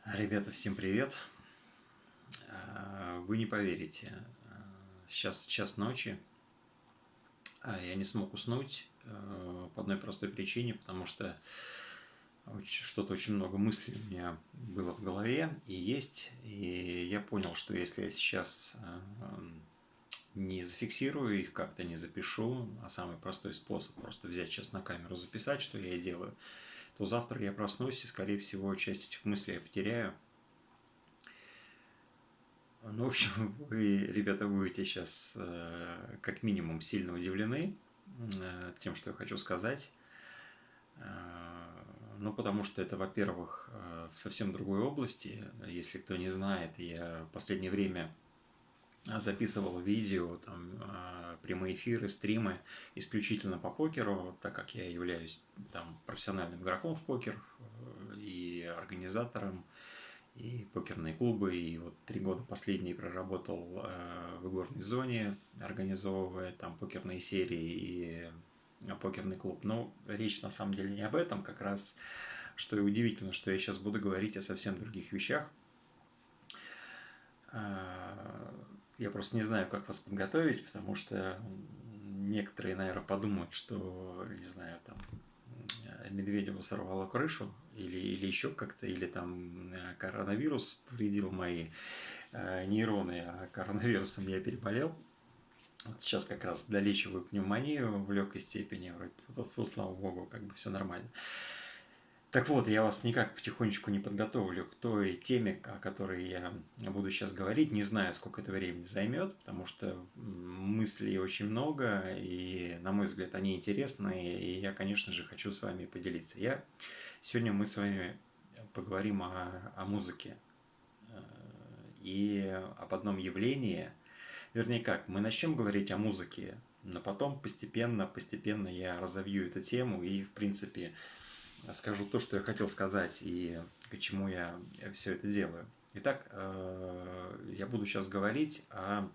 Ребята, всем привет! Вы не поверите, сейчас час ночи, а я не смог уснуть по одной простой причине, потому что что-то очень много мыслей у меня было в голове и есть, и я понял, что если я сейчас не зафиксирую их, как-то не запишу, а самый простой способ просто взять сейчас на камеру, записать, что я и делаю, то завтра я проснусь и, скорее всего, часть этих мыслей я потеряю. Ну, в общем, вы, ребята, будете сейчас как минимум сильно удивлены тем, что я хочу сказать. Ну, потому что это, во-первых, в совсем другой области. Если кто не знает, я в последнее время записывал видео, там, прямые эфиры, стримы исключительно по покеру, так как я являюсь там профессиональным игроком в покер и организатором, и покерные клубы, и вот 3 года последние проработал в игорной зоне, организовывая там покерные серии и покерный клуб. Но речь на самом деле не об этом, как раз, что и удивительно, что я сейчас буду говорить о совсем других вещах. Я просто не знаю, как вас подготовить, потому что некоторые, наверное, подумают, что, не знаю, там, Медведеву сорвало крышу, или еще как-то, или там коронавирус повредил мои нейроны, а коронавирусом я переболел. Вот сейчас как раз долечиваю пневмонию в легкой степени, вроде, слава богу, как бы все нормально. Так вот, я вас никак потихонечку не подготовлю к той теме, о которой я буду сейчас говорить. Не знаю, сколько это времени займет, потому что мыслей очень много, и, на мой взгляд, они интересные, и я, конечно же, хочу с вами поделиться. Сегодня мы с вами поговорим о музыке и об одном явлении. Вернее как, мы начнем говорить о музыке, но потом постепенно я разовью эту тему и, в принципе, скажу то, что я хотел сказать и к чему я все это делаю. Итак, я буду сейчас говорить о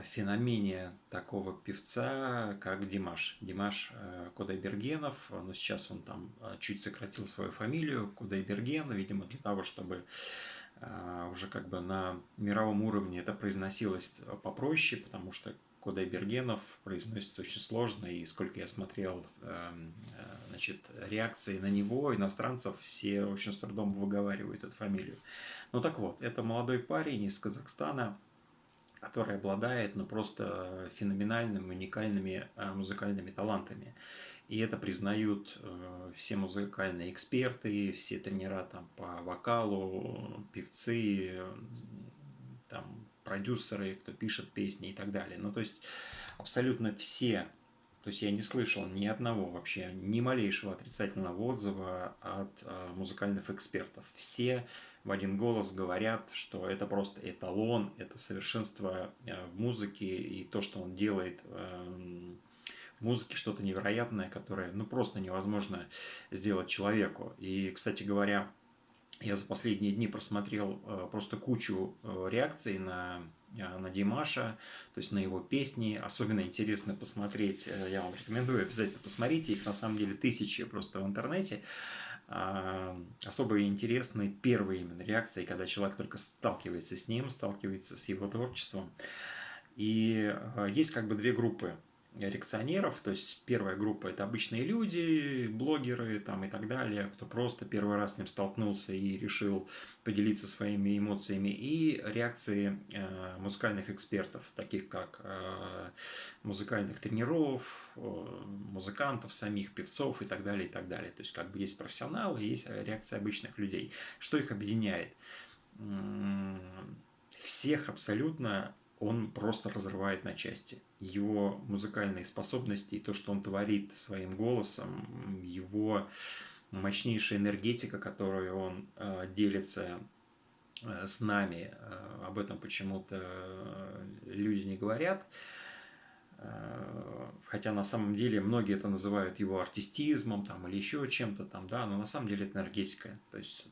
феномене такого певца, как Димаш. Димаш Кудайбергенов, но сейчас он там чуть сократил свою фамилию, Кудайберген, видимо, для того, чтобы уже как бы на мировом уровне это произносилось попроще, потому что Кудайбергенов произносится очень сложно, и сколько я смотрел значит, реакции на него, иностранцев, все очень с трудом выговаривают эту фамилию. Ну так вот, это молодой парень из Казахстана, который обладает просто феноменальными, уникальными музыкальными талантами. И это признают все музыкальные эксперты, все тренера там, по вокалу, певцы, там, продюсеры, кто пишет песни и так далее. Ну, то есть абсолютно все. То есть я не слышал ни одного вообще, ни малейшего отрицательного отзыва от музыкальных экспертов. Все в один голос говорят, что это просто эталон, это совершенство в музыке, и то, что он делает в музыке, что-то невероятное, которое ну, просто невозможно сделать человеку. И, кстати говоря, я за последние дни просмотрел просто кучу реакций на Димаша, то есть на его песни. Особенно интересно посмотреть, я вам рекомендую, обязательно посмотрите, их на самом деле тысячи просто в интернете. Особо интересны первые именно реакции, когда человек только сталкивается с ним, сталкивается с его творчеством. И есть как бы две группы реакционеров, то есть первая группа это обычные люди, блогеры там и так далее, кто просто первый раз с ним столкнулся и решил поделиться своими эмоциями, и реакции музыкальных экспертов, таких как музыкальных тренеров, музыкантов самих, певцов и так далее, и так далее. То есть как бы есть профессионалы, есть реакция обычных людей. Что их объединяет? Всех абсолютно он просто разрывает на части. Его музыкальные способности и то, что он творит своим голосом, его мощнейшая энергетика, которую он делится с нами, об этом почему-то люди не говорят. Хотя на самом деле многие это называют его артистизмом там, или еще чем-то там, да, но на самом деле это энергетика. То есть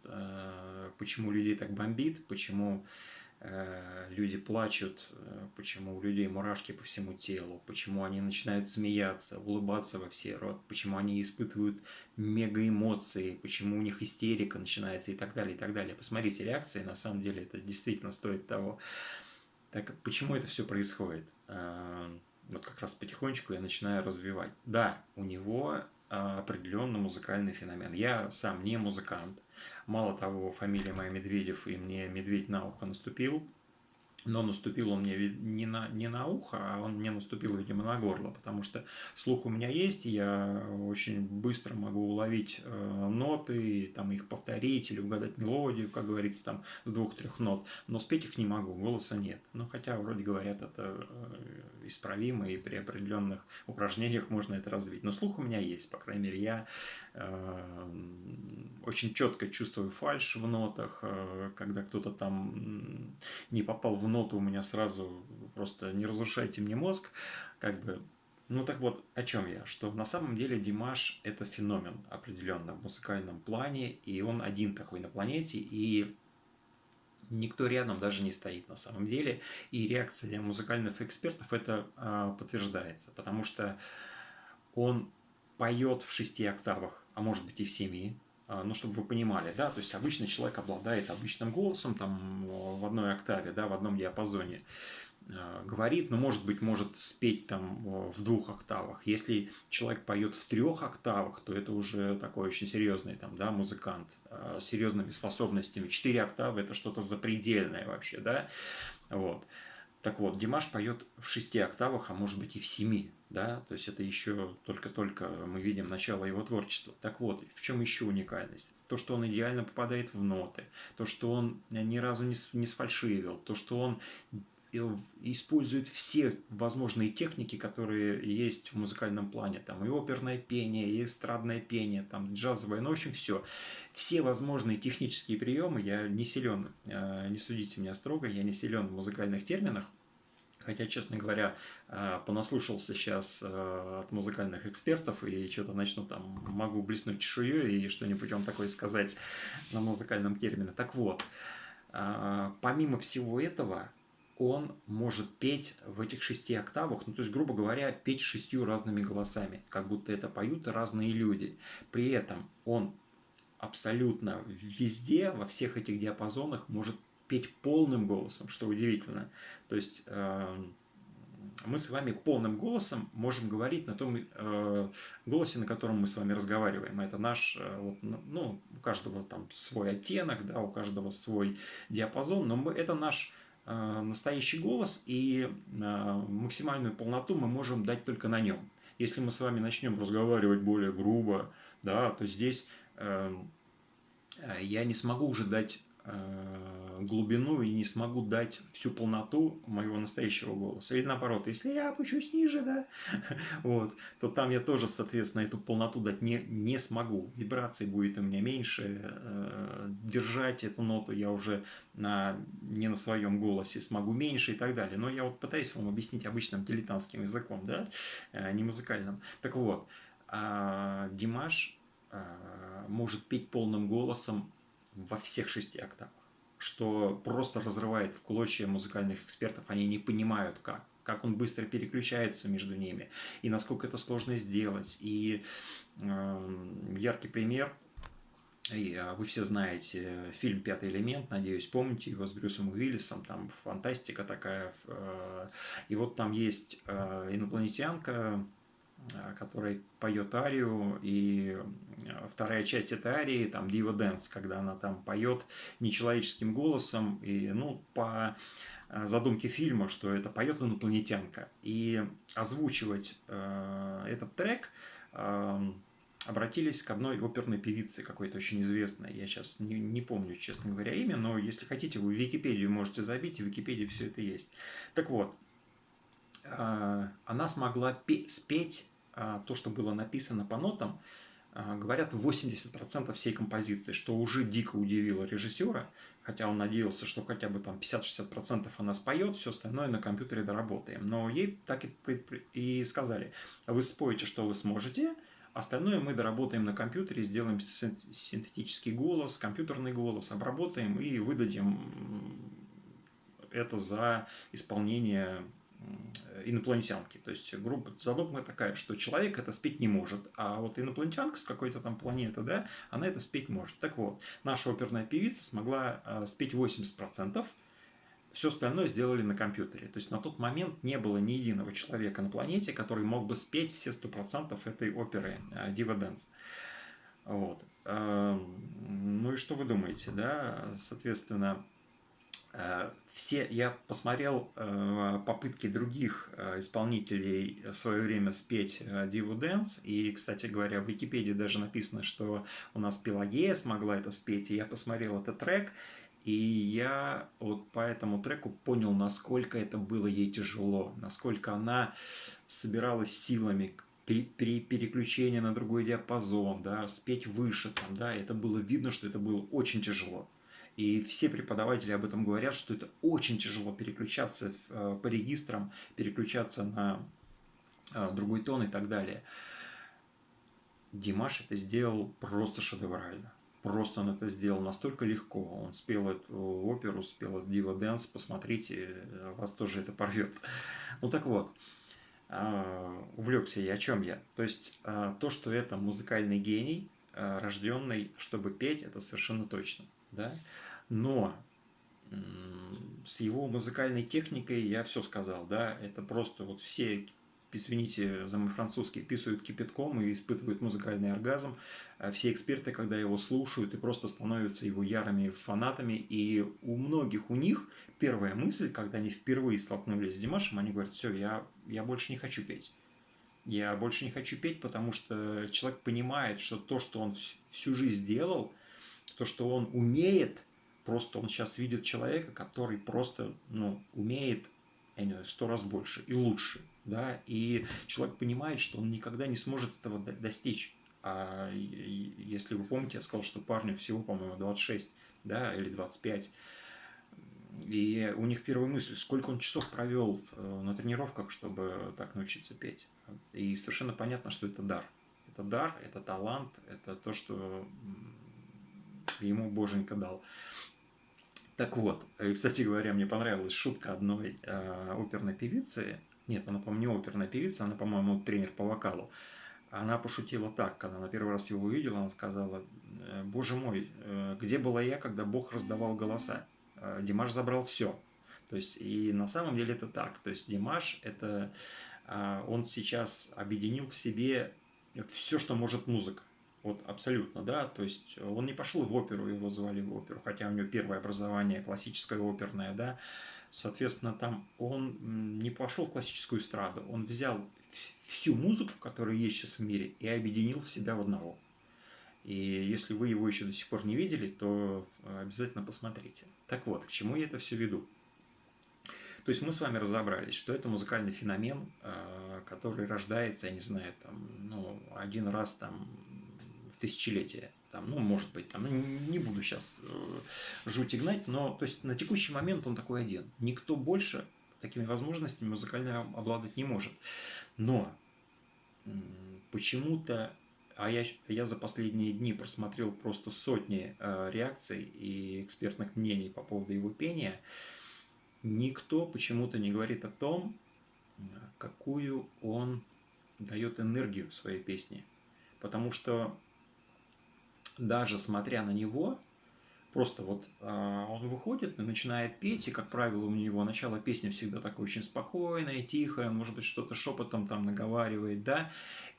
почему людей так бомбит, почему люди плачут, почему у людей мурашки по всему телу, почему они начинают смеяться, улыбаться во все рот, почему они испытывают мега эмоции, почему у них истерика начинается и так далее, и так далее. Посмотрите реакции, на самом деле это действительно стоит того. Так почему это все происходит? Вот как раз потихонечку я начинаю развивать. Да, у него определенно музыкальный феномен. Я сам не музыкант. Мало того, фамилия моя Медведев, и мне медведь на ухо наступил. Но наступил он мне не на ухо, а он мне наступил, видимо, на горло, потому что слух у меня есть, и я очень быстро могу уловить ноты, там их повторить или угадать мелодию, как говорится, там с 2-3 нот, но спеть их не могу, голоса нет. Ну, хотя, вроде говорят, это исправимо, и при определенных упражнениях можно это развить. Но слух у меня есть, по крайней мере, я очень четко чувствую фальшь в нотах, когда кто-то там не попал в ноту, у меня сразу просто не разрушайте мне мозг, как бы. Ну так вот, о чем я? Что на самом деле Димаш это феномен определенно в музыкальном плане, и он один такой на планете, и никто рядом даже не стоит на самом деле. И реакция музыкальных экспертов это подтверждается, потому что он поет в 6 октавах, а может быть и в 7. Ну, чтобы вы понимали, да, то есть обычный человек обладает обычным голосом, там, в одной октаве, да, в одном диапазоне говорит, но, может быть, может спеть там в 2 октавах. Если человек поет в 3 октавах, то это уже такой очень серьезный там, да, музыкант с серьезными способностями. 4 октавы это что-то запредельное вообще, да, вот. Так вот, Димаш поет в 6 октавах, а может быть и в 7, да, то есть это еще только-только мы видим начало его творчества. Так вот, в чем еще уникальность? То, что он идеально попадает в ноты, то, что он ни разу не сфальшивил, то, что он использует все возможные техники, которые есть в музыкальном плане. Там и оперное пение, и эстрадное пение, там джазовое, ну, в общем, все. Все возможные технические приемы, я не силен, не судите меня строго, я не силен в музыкальных терминах, хотя, честно говоря, понаслушался сейчас от музыкальных экспертов и что-то начну там, могу блеснуть чешуей и что-нибудь вам такое сказать на музыкальном термине. Так вот, помимо всего этого, он может петь в этих 6 октавах, ну то есть, грубо говоря, петь 6 разными голосами, как будто это поют разные люди. При этом он абсолютно везде, во всех этих диапазонах может петь полным голосом, что удивительно. То есть мы с вами полным голосом можем говорить на том голосе, на котором мы с вами разговариваем. Это наш, ну, у каждого там свой оттенок, да, у каждого свой диапазон, но это наш настоящий голос, и максимальную полноту мы можем дать только на нем. Если мы с вами начнем разговаривать более грубо, да, то здесь я не смогу уже дать глубину и не смогу дать всю полноту моего настоящего голоса. Или наоборот, если я опущусь ниже, да, вот, то там я тоже, соответственно, эту полноту дать не смогу. Вибраций будет у меня меньше, держать эту ноту я уже не на своем голосе смогу меньше и так далее. Но я вот пытаюсь вам объяснить обычным дилетантским языком, да, не музыкальным. Так вот, Димаш может петь полным голосом во всех 6 октавах, что просто разрывает в клочья музыкальных экспертов. Они не понимают, как он быстро переключается между ними, и насколько это сложно сделать. И яркий пример, и вы все знаете фильм «Пятый элемент», надеюсь, помните его с Брюсом Уиллисом, там фантастика такая. И вот там есть инопланетянка, который поет арию, и вторая часть этой арии, там, Diva Dance, когда она там поет нечеловеческим голосом, и, ну, по задумке фильма, что это поет инопланетянка. И озвучивать этот трек обратились к одной оперной певице, какой-то очень известной. Я сейчас не помню, честно говоря, имя, но если хотите, вы в Википедию можете забить, и в Википедии все это есть. Так вот, она смогла спеть то, что было написано по нотам, говорят, 80% всей композиции, что уже дико удивило режиссера, хотя он надеялся, что хотя бы там 50-60% она споет, все остальное на компьютере доработаем. Но ей так и сказали, вы споете, что вы сможете, остальное мы доработаем на компьютере, сделаем синтетический голос, компьютерный голос, обработаем и выдадим это за исполнение инопланетянки. То есть группа задумка такая, что человек это спеть не может, а вот инопланетянка с какой-то там планеты, да, она это спеть может. Так вот, наша оперная певица смогла спеть 80%, все остальное сделали на компьютере. То есть на тот момент не было ни единого человека на планете, который мог бы спеть все 100% этой оперы Diva Dance. Вот. Ну и что вы думаете, да? Соответственно, я посмотрел попытки других исполнителей в свое время спеть Diva Dance, и, кстати говоря, в Википедии даже написано, что у нас Пелагея смогла это спеть, и я посмотрел этот трек, и я вот по этому треку понял, насколько это было ей тяжело, насколько она собиралась силами при переключении на другой диапазон, да, спеть выше, там, да, это было видно, что это было очень тяжело. И все преподаватели об этом говорят, что это очень тяжело переключаться по регистрам, переключаться на другой тон и так далее. Димаш это сделал просто шедеврально. Просто он это сделал настолько легко. Он спел эту оперу, спел эту Diva Dance. Посмотрите, вас тоже это порвет. Ну так вот, увлекся я, о чем я. То есть то, что это музыкальный гений, рожденный, чтобы петь, это совершенно точно. Да? Но с его музыкальной техникой я все сказал, да, это просто вот все, извините за мой французский, писают кипятком и испытывают музыкальный оргазм. Все эксперты, когда его слушают, и просто становятся его ярыми фанатами, и у многих у них первая мысль, когда они впервые столкнулись с Димашем, они говорят, все, я больше не хочу петь. Я больше не хочу петь, потому что человек понимает, что то, что он всю жизнь делал, то, что он умеет, просто он сейчас видит человека, который просто, ну, умеет, я не знаю, в 100 раз больше и лучше, да, и человек понимает, что он никогда не сможет этого достичь. А если вы помните, я сказал, что парню всего, по-моему, 26, да, или 25. И у них первая мысль, сколько он часов провел на тренировках, чтобы так научиться петь. И совершенно понятно, что это дар. Это дар, это талант, это то, что ему боженька дал. Так вот, кстати говоря, мне понравилась шутка одной оперной певицы. Нет, она, по-моему, не оперная певица, она, по-моему, тренер по вокалу. Она пошутила так, когда она первый раз его увидела, она сказала, боже мой, где была я, когда Бог раздавал голоса? Димаш забрал все. То есть, и на самом деле это так. То есть, Димаш, это он сейчас объединил в себе все, что может музыка. Вот абсолютно, да, то есть он не пошел в оперу, его звали в оперу, хотя у него первое образование классическое оперное, да, соответственно, там он не пошел в классическую эстраду, он взял всю музыку, которая есть сейчас в мире, и объединил в себя в одного. И если вы его еще до сих пор не видели, то обязательно посмотрите. Так вот, к чему я это все веду? То есть мы с вами разобрались, что это музыкальный феномен, который рождается, я не знаю, там, ну, один раз там в тысячелетие. Там, ну, может быть, там, не буду сейчас жуть и гнать, но то есть на текущий момент он такой один. Никто больше такими возможностями музыкально обладать не может. Но почему-то, я за последние дни просмотрел просто сотни реакций и экспертных мнений по поводу его пения, никто почему-то не говорит о том, какую он дает энергию в своей песне. Потому что даже смотря на него, просто вот он выходит и начинает петь, и, как правило, у него начало песни всегда такое очень спокойное, тихое, он, может быть, что-то шепотом там наговаривает, да,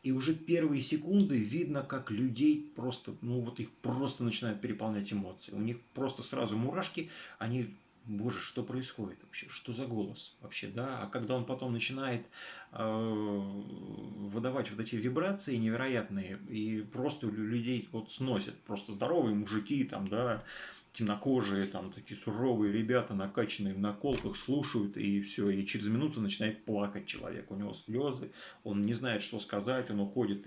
и уже первые секунды видно, как людей просто, ну вот их просто начинают переполнять эмоции, у них просто сразу мурашки, они, боже, что происходит вообще, что за голос вообще, да, а когда он потом начинает выдавать вот эти вибрации невероятные, и просто людей вот сносят, просто здоровые мужики там, да, темнокожие, там, такие суровые ребята, накачанные на колках, слушают, и все, и через минуту начинает плакать человек, у него слезы, он не знает, что сказать, он уходит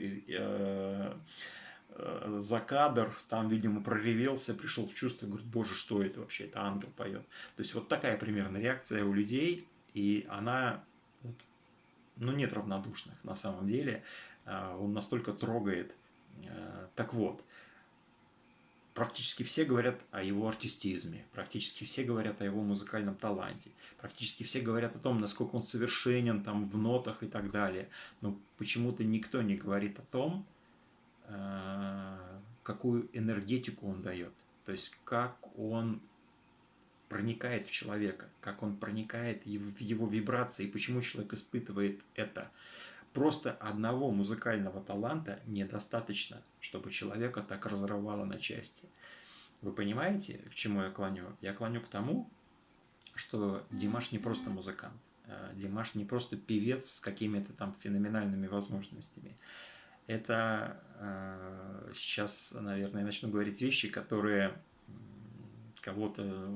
за кадр, там, видимо, проревелся, пришел в чувство, говорит, боже, что это вообще, это ангел поет. То есть вот такая примерно реакция у людей, и она, вот, ну, нет равнодушных на самом деле, он настолько трогает. Так вот, Практически все говорят о его артистизме, практически все говорят о его музыкальном таланте, практически все говорят о том, насколько он совершенен там в нотах и так далее. Но почему-то никто не говорит о том, какую энергетику он дает. То есть как он проникает в человека, как он проникает в его вибрации, и почему человек испытывает это. Просто одного музыкального таланта недостаточно, чтобы человека так разорвало на части. Вы понимаете, к чему я клоню? Я клоню к тому, что Димаш не просто музыкант. Димаш не просто певец с какими-то там феноменальными возможностями. Это сейчас, наверное, я начну говорить вещи, которые кого-то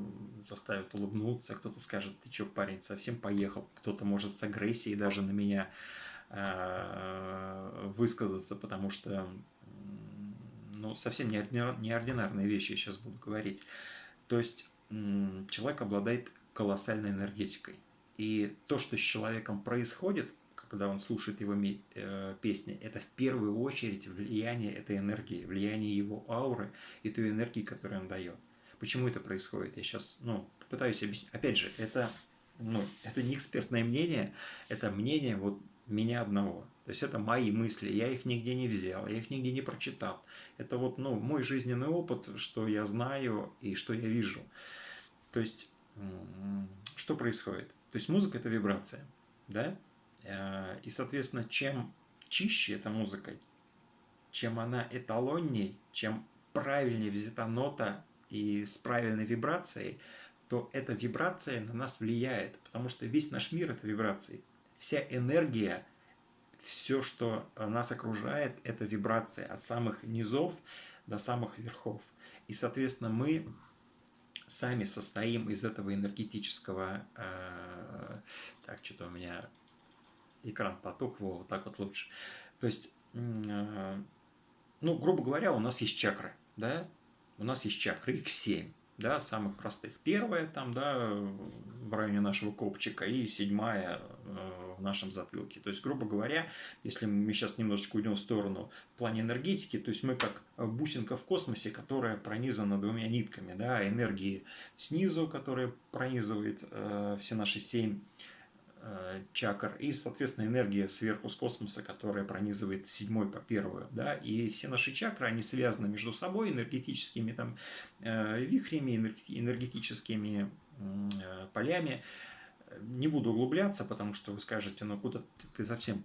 заставят улыбнуться, кто-то скажет, ты чё, парень, совсем поехал, кто-то может с агрессией даже на меня высказаться, потому что ну, совсем неординарные вещи я сейчас буду говорить. То есть человек обладает колоссальной энергетикой. И то, что с человеком происходит, когда он слушает его песни, это в первую очередь влияние этой энергии, влияние его ауры и той энергии, которую он дает. Почему это происходит? Я сейчас попытаюсь объяснить. Опять же, это не экспертное мнение, это мнение вот меня одного. То есть это мои мысли, я их нигде не взял, я их нигде не прочитал. Это вот мой жизненный опыт, что я знаю и что я вижу. То есть, что происходит? То есть музыка – это вибрация, да? И, соответственно, чем чище эта музыка, чем она эталонней, чем правильнее взята нота и с правильной вибрацией, то эта вибрация на нас влияет, потому что весь наш мир – это вибрации. Вся энергия, все, что нас окружает, это вибрация от самых низов до самых верхов. И, соответственно, мы сами состоим из этого энергетического... Так, что-то у меня экран потух, вот так вот лучше. То есть, грубо говоря, у нас есть чакры, да? У нас есть чакры, их 7, да, самых простых. Первая там, да, в районе нашего копчика, и 7-я в нашем затылке. То есть, грубо говоря, если мы сейчас немножечко уйдем в сторону в плане энергетики, то есть мы как бусинка в космосе, которая пронизана 2 нитками, да, энергии снизу, которая пронизывает все наши 7 чакр, и, соответственно, энергия сверху с космоса, которая пронизывает 7 по 1, да, и все наши чакры, они связаны между собой энергетическими там вихрями, энергетическими полями. Не буду углубляться, потому что вы скажете, куда ты совсем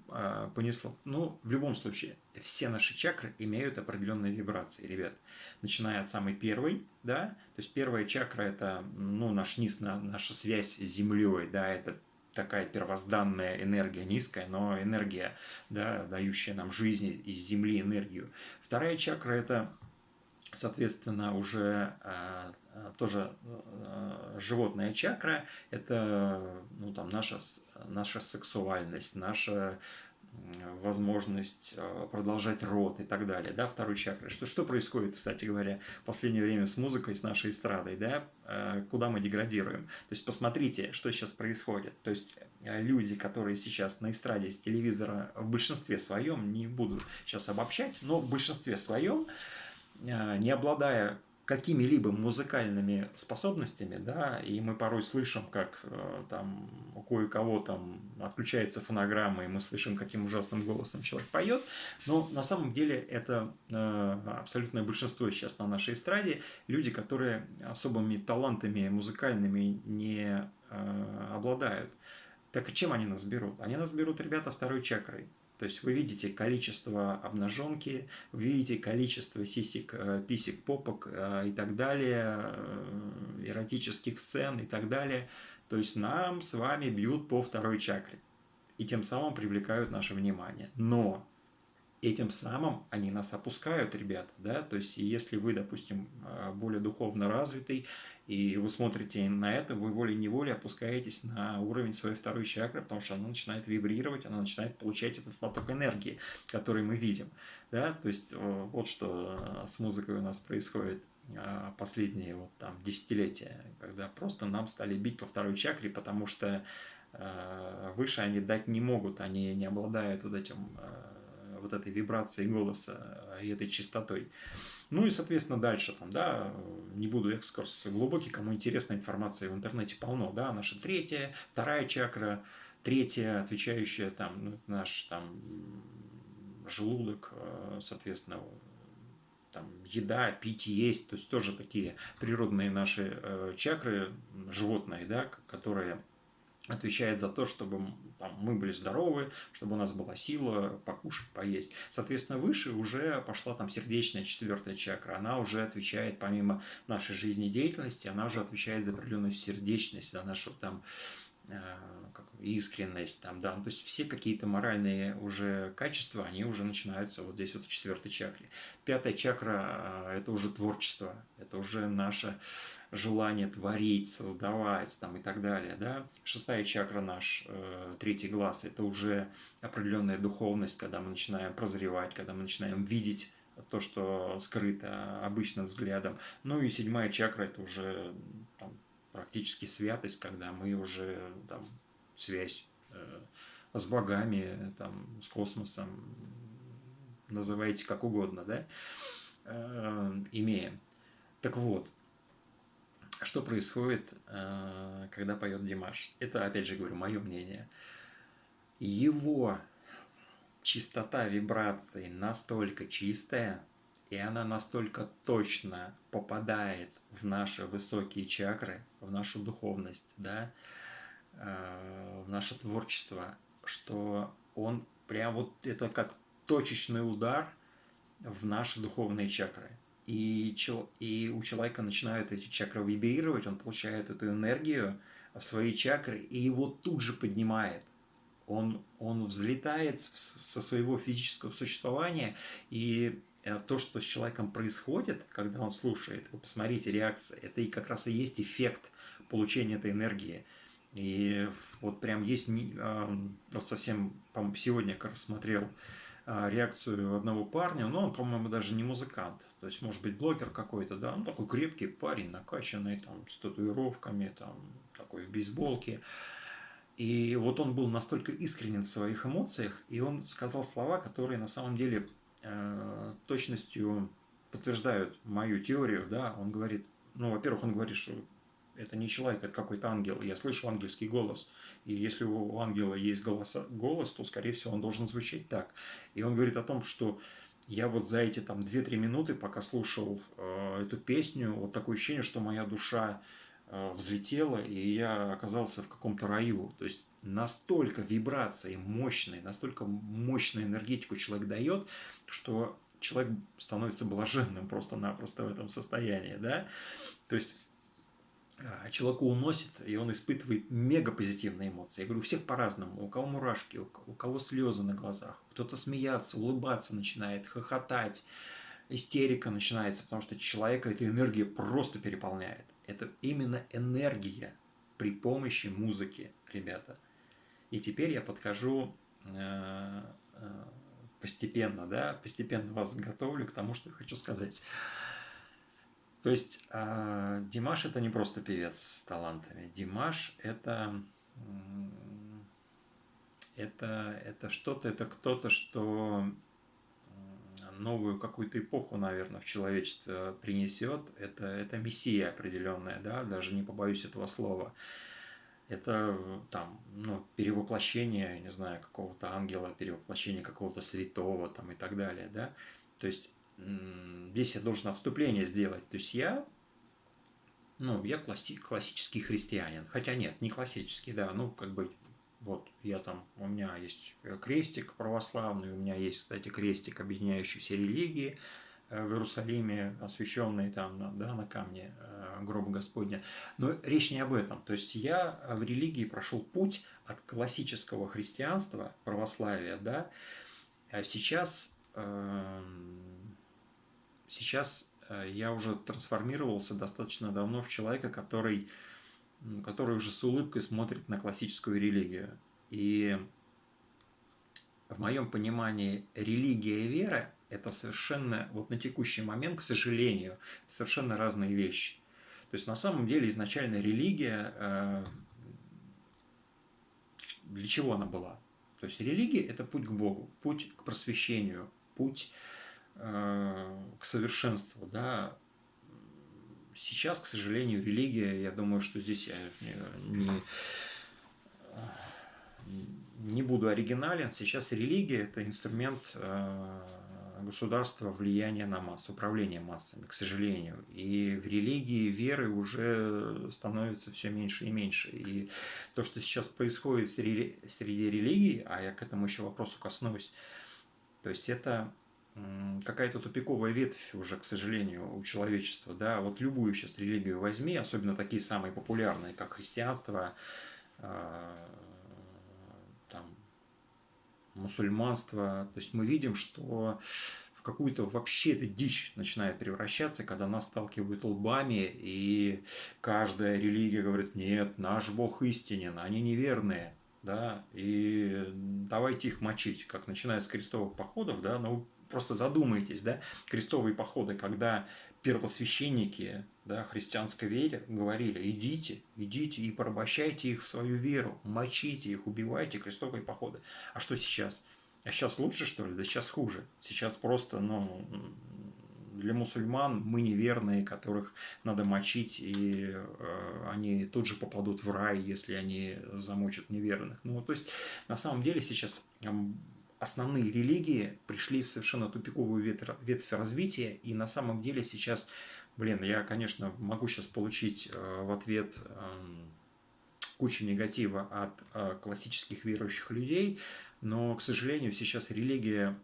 понесло. Но в любом случае, все наши чакры имеют определенные вибрации, ребят. Начиная от самой первой, да, то есть первая чакра – это, наш низ, наша связь с Землей, да, это такая первозданная энергия, низкая, но энергия, да, дающая нам жизнь, из Земли энергию. Вторая чакра – это, соответственно, уже тоже животная чакра, это наша сексуальность, наша возможность продолжать род и так далее, да, второй чакры. Что происходит, кстати говоря, в последнее время с музыкой, с нашей эстрадой, да, куда мы деградируем. То есть посмотрите, что сейчас происходит. То есть люди, которые сейчас на эстраде с телевизора, в большинстве своем, не буду сейчас обобщать, но в большинстве своем, не обладая какими-либо музыкальными способностями, да, и мы порой слышим, как там у кое-кого там отключается фонограмма, и мы слышим, каким ужасным голосом человек поет, но на самом деле это абсолютное большинство сейчас на нашей эстраде, люди, которые особыми талантами музыкальными не обладают. Так чем они нас берут? Они нас берут, ребята, второй чакрой. То есть вы видите количество обнаженки, вы видите количество сисек, писек, попок и так далее, эротических сцен и так далее. То есть нам с вами бьют по второй чакре и тем самым привлекают наше внимание. Но этим самым они нас опускают, ребята, да, то есть если вы, допустим, более духовно развитый, и вы смотрите на это, вы волей-неволей опускаетесь на уровень своей второй чакры, потому что она начинает вибрировать, она начинает получать этот поток энергии, который мы видим, да, то есть вот что с музыкой у нас происходит последние вот там десятилетия, когда просто нам стали бить по второй чакре, потому что выше они дать не могут, они не обладают вот этим вот этой вибрацией голоса и этой частотой. Ну и, соответственно, дальше там, да, не буду экскурс глубокий, кому интересна информация в интернете полно, да, наша третья, вторая чакра, третья, отвечающая там, ну, наш там желудок, соответственно, там, еда, пить, есть, то есть тоже такие природные наши чакры животные, да, которые отвечает за то, чтобы там, мы были здоровы, чтобы у нас была сила покушать, поесть. Соответственно, выше уже пошла там сердечная четвертая чакра. Она уже отвечает, помимо нашей жизнедеятельности, она уже отвечает за определенную сердечность, за нашу там искренность, там, да, ну, то есть все какие-то моральные уже качества, они уже начинаются вот здесь вот в четвертой чакре. Пятая чакра – это уже творчество, это уже наше желание творить, создавать там, и так далее, да. Шестая чакра наш, третий глаз, это уже определенная духовность, когда мы начинаем прозревать, когда мы начинаем видеть то, что скрыто обычным взглядом. Ну и седьмая чакра – это уже там, практически святость, когда мы уже там, связь с богами, там, с космосом, называйте как угодно, да, имеем. Так вот, что происходит, когда поет Димаш? Это, опять же говорю, мое мнение. Его частота вибраций настолько чистая, и она настолько точно попадает в наши высокие чакры, в нашу духовность, да, в наше творчество, что он прям вот это как точечный удар в наши духовные чакры. И у человека начинают эти чакры вибрировать, он получает эту энергию в свои чакры, и его тут же поднимает. Он взлетает со своего физического существования, и то, что с человеком происходит, когда он слушает, вы посмотрите, реакция, это и как раз и есть эффект получения этой энергии. И вот прям есть, вот совсем, по-моему, сегодня я как раз смотрел реакцию одного парня, но он, по-моему, даже не музыкант, то есть, может быть, блогер какой-то, да, ну, такой крепкий парень, накачанный, там, с татуировками, там, такой в бейсболке, и вот он был настолько искренен в своих эмоциях, и он сказал слова, которые на самом деле точностью подтверждают мою теорию, да, он говорит, ну, во-первых, он говорит, что это не человек, это какой-то ангел, я слышу ангельский голос, и если у ангела есть голос, то, скорее всего, он должен звучать так. И он говорит о том, что я вот за эти там 2-3 минуты, пока слушал эту песню, вот такое ощущение, что моя душа взлетела, и я оказался в каком-то раю. То есть настолько вибрации мощные, настолько мощную энергетику человек дает, что человек становится блаженным просто-напросто в этом состоянии, да. То есть человека уносит, и он испытывает мега позитивные эмоции. Я говорю, у всех по-разному. У кого мурашки, у кого слезы на глазах. Кто-то смеяться, улыбаться начинает, хохотать. Истерика начинается, потому что человека эта энергия просто переполняет. Это именно энергия при помощи музыки, ребята. И теперь я подхожу постепенно, да, постепенно вас готовлю к тому, что я хочу сказать. То есть Димаш это не просто певец с талантами. Димаш это что-то, это кто-то, что новую какую-то эпоху, наверное, в человечестве принесет. Это мессия определенная, да, даже не побоюсь этого слова. Это там, ну, перевоплощение, не знаю, какого-то ангела, перевоплощение какого-то святого там и так далее, да. То есть здесь я должен отступление сделать. То есть я классический христианин. Хотя нет, не классический, да, ну, как бы, вот, я там, у меня есть крестик православный, у меня есть, кстати, крестик, объединяющий все религии в Иерусалиме, освященный там, да, на камне гроба Господня. Но речь не об этом. То есть я в религии прошел путь от классического христианства, православия, да, а сейчас я уже трансформировался достаточно давно в человека, который уже с улыбкой смотрит на классическую религию. И в моем понимании религия и вера – это совершенно, вот на текущий момент, к сожалению, совершенно разные вещи. То есть на самом деле изначально религия, для чего она была? То есть религия – это путь к Богу, путь к просвещению, путь к совершенству, да. Сейчас, к сожалению, религия, я думаю, что здесь я не буду оригинален, сейчас религия – это инструмент государства влияния на массы, управления массами, к сожалению. И в религии веры уже становится все меньше и меньше. И то, что сейчас происходит среди религий, а я к этому еще вопросу коснусь, то есть это какая-то тупиковая ветвь уже, к сожалению, у человечества. Да? Вот любую сейчас религию возьми, особенно такие самые популярные, как христианство, там, мусульманство. То есть мы видим, что в какую-то вообще эта дичь начинает превращаться, когда нас сталкивают лбами, и каждая религия говорит: нет, наш Бог истинен, они неверные. Да, и давайте их мочить, как начиная с крестовых походов, да, ну просто задумайтесь, да, крестовые походы, когда первосвященники, да, христианской вере говорили: идите, идите и порабощайте их в свою веру, мочите их, убивайте, крестовые походы. А что сейчас? А сейчас лучше, что ли? Да сейчас хуже. Сейчас просто, ну, для мусульман мы неверные, которых надо мочить, и они тут же попадут в рай, если они замочат неверных. Ну, то есть, на самом деле сейчас основные религии пришли в совершенно тупиковую ветвь развития, и на самом деле сейчас, блин, я, конечно, могу сейчас получить в ответ кучу негатива от классических верующих людей, но, к сожалению, сейчас религия